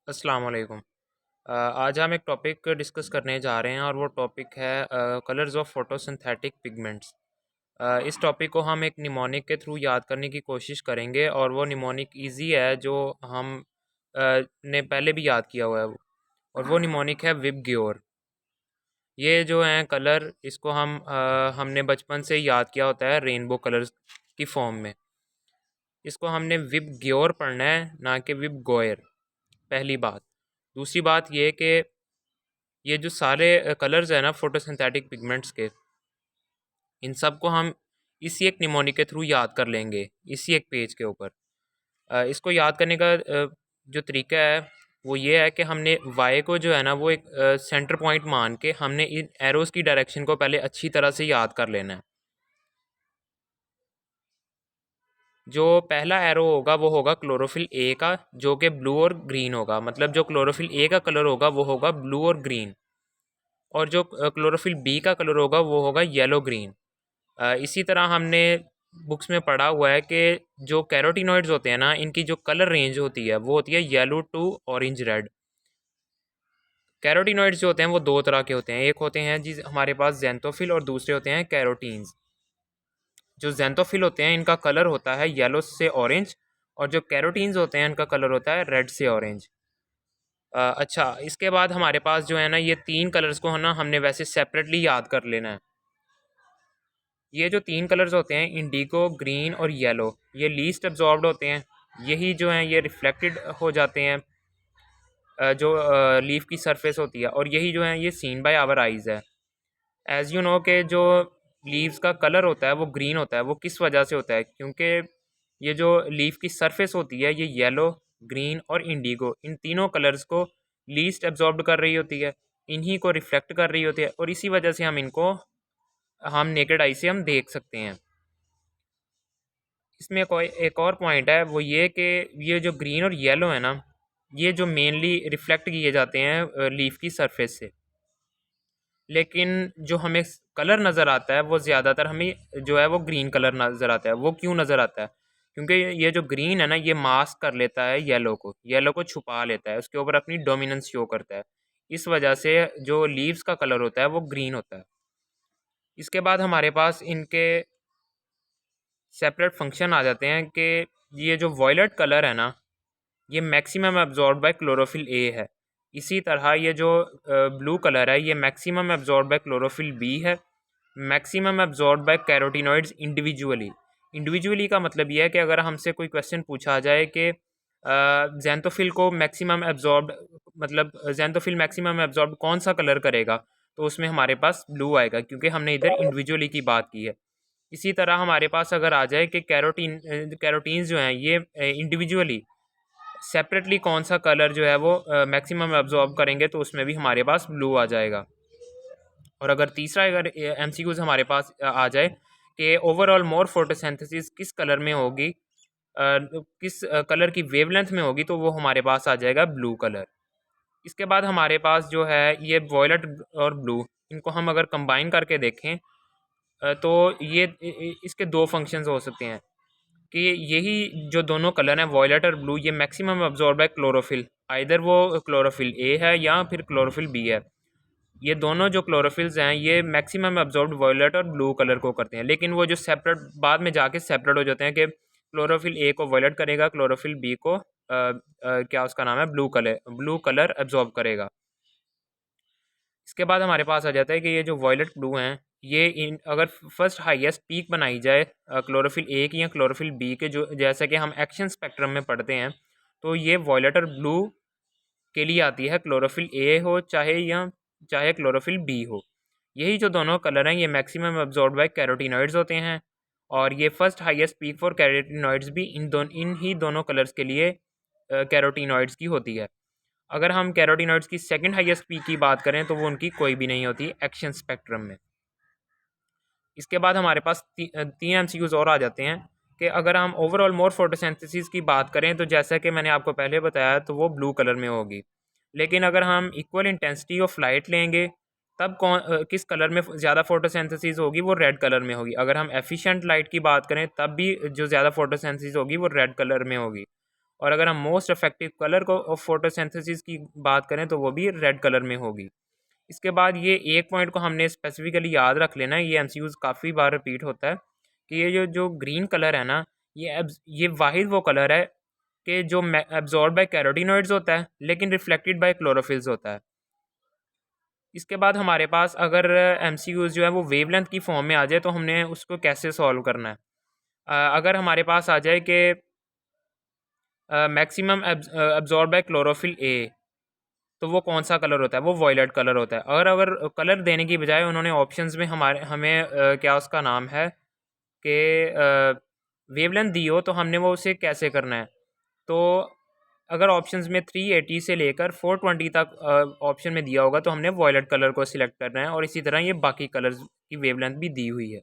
अस्सलाम वालेकुम। आज हम एक टॉपिक डिस्कस करने जा रहे हैं और वो टॉपिक है कलर्स ऑफ फोटोसिंथेटिक पिगमेंट्स। इस टॉपिक को हम एक निमोनिक के थ्रू याद करने की कोशिश करेंगे और वो निमोनिक इजी है जो हम ने पहले भी याद किया हुआ है और वो निमोनिक है विबग्योर। ये जो हैं कलर इसको हमने बचपन से याद किया होता है रेनबो कलर्स की फॉर्म में। इसको हमने विबग्योर पढ़ना है, ना कि विबगोयर। पहली बात। दूसरी बात ये कि ये जो सारे कलर्स हैं ना फोटोसिंथेटिक पिगमेंट्स के, इन सब को हम इसी एक निमोनिक के थ्रू याद कर लेंगे, इसी एक पेज के ऊपर। इसको याद करने का जो तरीका है वो ये है कि हमने वाई को जो है ना वो एक सेंटर पॉइंट मान के हमने इन एरोज़ की डायरेक्शन को पहले अच्छी तरह से याद कर लेना है। जो पहला एरो होगा वो होगा क्लोरोफिल ए का, जो कि ब्लू और ग्रीन होगा। मतलब जो क्लोरोफिल ए का कलर होगा वो होगा ब्लू और ग्रीन, और जो क्लोरोफिल बी का कलर होगा वो होगा येलो ग्रीन। इसी तरह हमने बुक्स में पढ़ा हुआ है कि जो कैरोटीनॉइड्स होते हैं ना, इनकी जो कलर रेंज होती है वो होती है yellow to orange red. Carotenoids जो होते हैं वो दो तरह के होते हैं, एक होते हैं जी हमारे पास जेंथोफिल और दूसरे होते हैं कैरोटीन्स। जो जेंथोफिल होते हैं इनका कलर होता है येलो से ऑरेंज, और जो कैरोटीन्स होते हैं इनका कलर होता है रेड से ऑरेंज। अच्छा, इसके बाद हमारे पास जो है ना ये तीन कलर्स को है ना हमने वैसे सेपरेटली याद कर लेना है। ये जो तीन कलर्स होते हैं इंडिगो, ग्रीन और येलो, ये लीस्ट एब्जॉर्ब्ड होते हैं। यही जो हैं ये रिफ्लेक्टेड हो जाते हैं जो लीफ की सरफेस होती है, और यही जो है ये सीन बाय आवर आइज़ है। एज़ यू नो कि जो लीव्स का कलर होता है वो ग्रीन होता है, वो किस वजह से होता है? क्योंकि ये जो लीफ की सरफेस होती है ये येलो, ग्रीन और इंडिगो, इन तीनों कलर्स को लीस्ट एब्जॉर्ब्ड कर रही होती है, इन्हीं को रिफ्लेक्ट कर रही होती है, और इसी वजह से हम नेकेड आई से हम देख सकते हैं। इसमें कोई एक और पॉइंट है, वो ये कि ये जो ग्रीन और येलो है ना, ये जो मेनली रिफ्लेक्ट किए जाते हैं लीफ की सरफेस से। लेकिन जो हमें कलर नज़र आता है वो ज़्यादातर हमें जो है वो ग्रीन कलर नज़र आता है। वो क्यों नज़र आता है? क्योंकि ये जो ग्रीन है ना ये मास्क कर लेता है येलो को छुपा लेता है, उसके ऊपर अपनी डोमिनेंस शो करता है। इस वजह से जो लीव्स का कलर होता है वो ग्रीन होता है। इसके बाद हमारे पास इनके सेपरेट फंक्शन आ जाते हैं कि ये जो वॉयलेट कलर है ना, ये maximum absorb by chlorophyll A है। इसी तरह ये जो ब्लू कलर है ये maximum absorb by chlorophyll B है। Maximum absorb by carotenoids individually. Individually का मतलब ये है कि अगर हमसे कोई क्वेश्चन पूछा जाए कि जैंथोफिल को मैक्सिमम एब्जॉर्ब, मतलब जैंथोफिल मैक्सिमम एब्जॉर्ब कौन सा कलर करेगा, तो उसमें हमारे पास ब्लू आएगा, क्योंकि हमने इधर इंडिविजुअली की बात की है। इसी तरह हमारे पास अगर आ जाए कि कैरोटीन्स जो हैं ये इंडिविजुअली सेपरेटली कौन सा कलर जो है वो मैक्सिमम एब्जॉर्ब करेंगे, तो उसमें भी हमारे पास ब्लू आ जाएगा। और अगर तीसरा अगर एमसीक्यूज हमारे पास आ जाए कि ओवरऑल मोर फोटोसिंथेसिस किस कलर में होगी, किस कलर की वेवलेंथ में होगी, तो वो हमारे पास आ जाएगा ब्लू कलर। इसके बाद हमारे पास जो है ये वॉयलेट और ब्लू, इनको हम अगर कंबाइन करके देखें तो इसके दो फंक्शंस हो सकते हैं कि यही जो दोनों कलर हैं वॉयलेट और ब्लू, ये maximum absorb bye chlorophyll, either वो क्लोरोफिल ए है या फिर क्लोरोफिल बी है। ये दोनों जो क्लोरोफिल्स हैं ये मैक्सिमम अब्जॉर्ब वॉयलेट और ब्लू कलर को करते हैं, लेकिन वो जो सेपरेट बाद में जाके सेपरेट हो जाते हैं कि क्लोरोफिल ए को वॉयलेट करेगा, क्लोरोफिल बी को क्या उसका नाम है, ब्लू कलर एब्जॉर्ब करेगा। इसके बाद हमारे पास आ जाता है कि ये जो वॉयलेट ब्लू हैं ये इन अगर फर्स्ट हाईएस्ट पीक बनाई जाए क्लोरोफिल ए की या क्लोरोफिल बी के, जो जैसे कि हम एक्शन स्पेक्ट्रम में पढ़ते हैं, तो ये वॉयलेट और ब्लू के लिए आती है, क्लोरोफिल ए हो चाहे क्लोरोफिल बी हो। यही जो दोनों कलर हैं ये मैक्सिमम एब्जॉर्ब बाय कैरोटीनॉइड्स होते हैं, और ये first highest peak for carotenoids भी इन ही दोनों कलर्स के लिए कैरोटीनॉइड्स की होती है। अगर हम कैरोटीनॉइड्स की सेकंड हाईएस्ट पीक की बात करें तो वो उनकी कोई भी नहीं होती एक्शन स्पेक्ट्रम में। इसके बाद हमारे पास तीन एमसीक्यूज और आ जाते हैं कि अगर हम ओवरऑल मोर फोटोसिंथेसिस की बात करें तो जैसा कि मैंने आपको पहले बताया तो वो ब्लू कलर में होगी, लेकिन अगर हम इक्वल इंटेंसिटी ऑफ लाइट लेंगे तब किस कलर में ज़्यादा फोटोसिंथेसिस होगी, वो रेड कलर में होगी। अगर हम एफिशिएंट लाइट की बात करें तब भी जो ज़्यादा फोटोसिंथेसिस होगी वो रेड कलर में होगी। और अगर हम मोस्ट इफेक्टिव कलर को ऑफ फोटोसिंथेसिस की बात करें तो वो भी रेड कलर में होगी। इसके बाद ये एक पॉइंट को हमने स्पेसिफिकली याद रख लेना है, ये एमसीक्यूज़ काफ़ी बार रिपीट होता है कि ये जो जो ग्रीन कलर है ना, ये वाहिद वो कलर है कि जो एब्जॉर्ब बाय कैरोटिनॉइड्स होता है लेकिन रिफ्लेक्टेड बाय क्लोरोफिल्स होता है। इसके बाद हमारे पास अगर एमसीक्यूज़ जो है वो वेवलेंथ की फॉर्म में आ जाए तो हमने उसको कैसे सॉल्व करना है। अगर हमारे पास आ जाए कि मैक्सिमम एब्जॉर्ब बाय क्लोरोफिल ए, तो वो कौन सा कलर होता है, वो वॉयलेट कलर होता है। और अगर कलर देने की बजाय उन्होंने ऑप्शंस में हमें क्या उसका नाम है कि वेवलेंथ दी हो, तो हमने वो उसे कैसे करना है। तो अगर ऑप्शंस में 380 से लेकर 420 तक ऑप्शन में दिया होगा तो हमने वॉयलेट कलर को सिलेक्ट करना है, और इसी तरह ये बाकी कलर्स की वेवलेंथ भी दी हुई है।